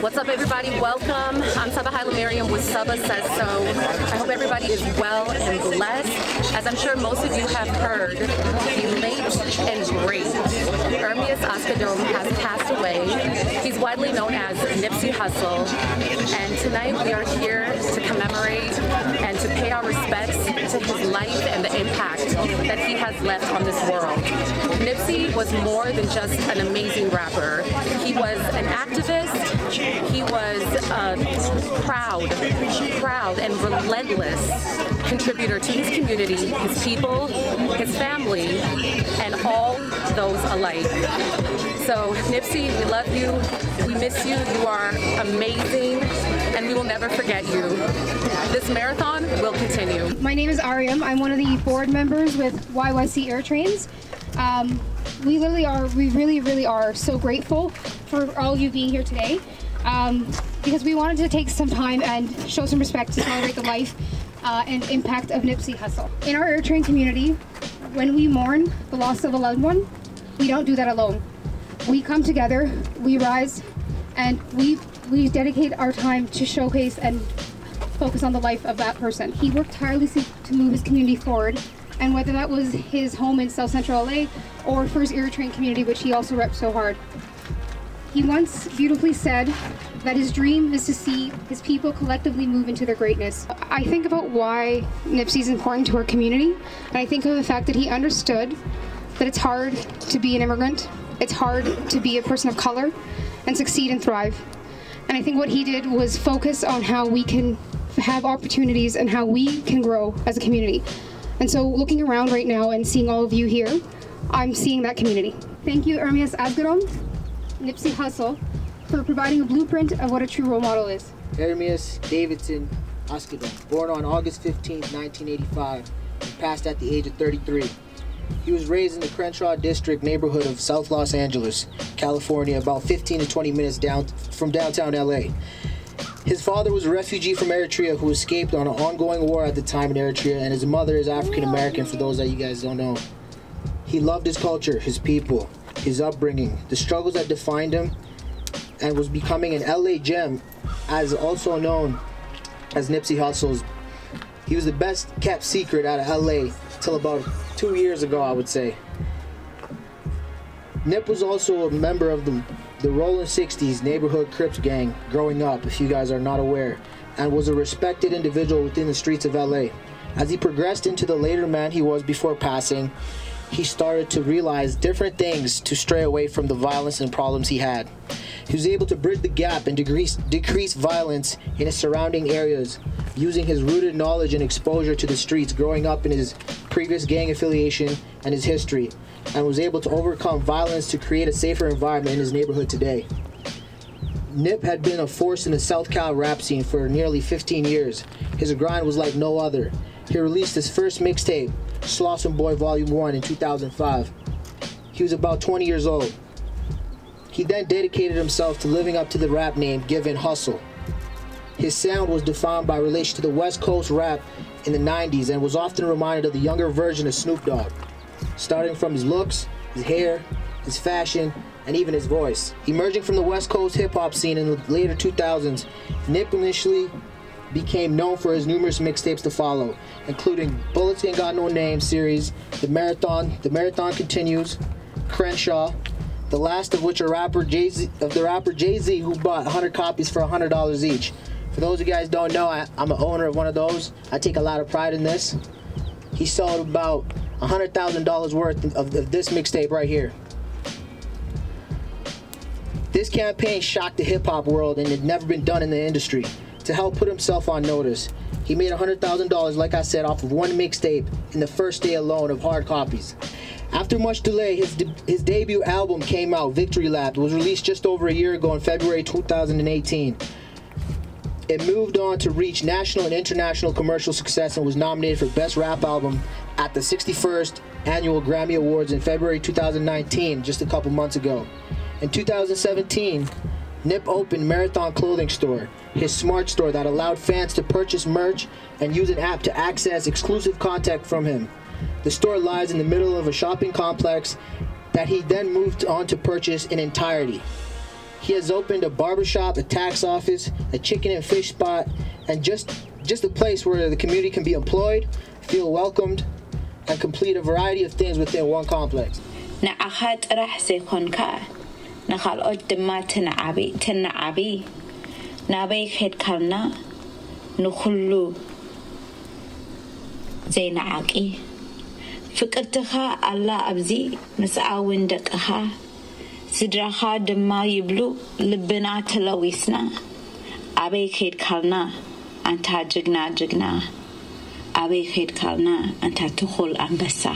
What's up, everybody? Welcome. I'm Saba with Saba Says So. I hope everybody is well and blessed. As I'm sure most of you have heard, the late and great Ermias Asghedom has passed away. He's widely known as Nipsey Hussle. And tonight we are here to commemorate and to pay our respects to his life and the impact that he has left on this world. Nipsey was more than just an amazing rapper. He was an activist. He was a proud and relentless contributor to his community, his people, his family, and all those alike. So Nipsey, we love you, we miss you, you are amazing, and we will never forget you. This marathon will continue. My name is Ariam. I'm one of the board members with YYC Eritreans. We really are so grateful for all of you being here today, because we wanted to take some time and show some respect to celebrate the life and impact of Nipsey Hussle. In our Eritrean community, when we mourn the loss of a loved one, we don't do that alone. We come together, we rise, and we dedicate our time to showcase and focus on the life of that person. He worked tirelessly to move his community forward, and whether that was his home in South Central LA or for his Eritrean community, which he also repped so hard. He once beautifully said that his dream is to see his people collectively move into their greatness. I think about why Nipsey is important to our community, and I think of the fact that he understood that it's hard to be an immigrant, it's hard to be a person of color and succeed and thrive. And I think what he did was focus on how we can have opportunities and how we can grow as a community. And so looking around right now and seeing all of you here, I'm seeing that community. Thank you, Ermias Asghedom, Nipsey Hussle, for providing a blueprint of what a true role model is. Ermias Davidson Asghedom, born on August 15, 1985, and passed at the age of 33. He was raised in the Crenshaw District neighborhood of South Los Angeles, California, about 15 to 20 minutes from downtown LA. His father was a refugee from Eritrea who escaped on an ongoing war at the time in Eritrea, and his mother is African American, for those that you guys don't know. He loved his culture, his people, his upbringing, the struggles that defined him, and was becoming an LA gem, as also known as Nipsey Hussle's. He was the best kept secret out of LA till about 2 years ago, I would say. Nip was also a member of the Rolling 60s neighborhood Crips gang growing up, if you guys are not aware, and was a respected individual within the streets of LA. As he progressed into the later man he was before passing, he started to realize different things to stray away from the violence and problems he had. He was able to bridge the gap and decrease violence in his surrounding areas, using his rooted knowledge and exposure to the streets growing up in his previous gang affiliation and his history, and was able to overcome violence to create a safer environment in his neighborhood today. Nip had been a force in the South Cal rap scene for nearly 15 years. His grind was like no other. He released his first mixtape, Slauson Boy Volume 1, in 2005. He was about 20 years old. He then dedicated himself to living up to the rap name given Hussle. His sound was defined by relation to the West Coast rap in the 90s and was often reminded of the younger version of Snoop Dogg, starting from his looks, his hair, his fashion, and even his voice. Emerging from the West Coast hip-hop scene in the later 2000s, Nip initially became known for his numerous mixtapes to follow, including Bullets Ain't Got No Name series, The Marathon Continues, Crenshaw, the last of which are the rapper Jay-Z, who bought 100 copies for $100 each. For those of you guys don't know, I'm an owner of one of those. I take a lot of pride in this. He sold about $100,000 worth of this mixtape right here. This campaign shocked the hip-hop world and had never been done in the industry. To help put himself on notice, he made $100,000, like I said, off of one mixtape in the first day alone of hard copies. After much delay, his debut album came out, Victory Lap. It was released just over a year ago in February 2018. It moved on to reach national and international commercial success and was nominated for Best Rap Album at the 61st Annual Grammy Awards in February 2019, just a couple months ago. In 2017, Nip opened Marathon Clothing Store, his smart store that allowed fans to purchase merch and use an app to access exclusive content from him. The store lies in the middle of a shopping complex that he then moved on to purchase in entirety. He has opened a barbershop, a tax office, a chicken and fish spot, and just a place where the community can be employed, feel welcomed, and complete a variety of things within one complex. فكرتها الله أبزي مسعاون دقها سدرها دما يبلو لبنا تلويسنا أبي خير كلنا أنت جگنا أبي خير كلنا أنت تخل أنبسا.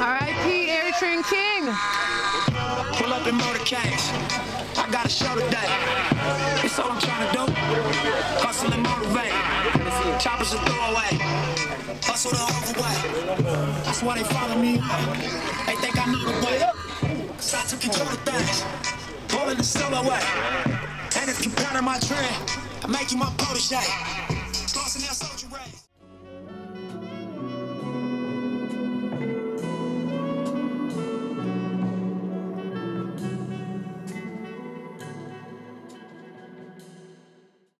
R.I.P. Eritrean King. Pull up in motorcades. I got a show today. That's all I'm trying to do. Hustle and motivate. Choppers a throwaway. Hustle the overway. That's why they follow me. They think I know the way. Cause I took control of things. Pulling the solo way. And if you pattern my trend, I make you my protege. Crossing that soldier race.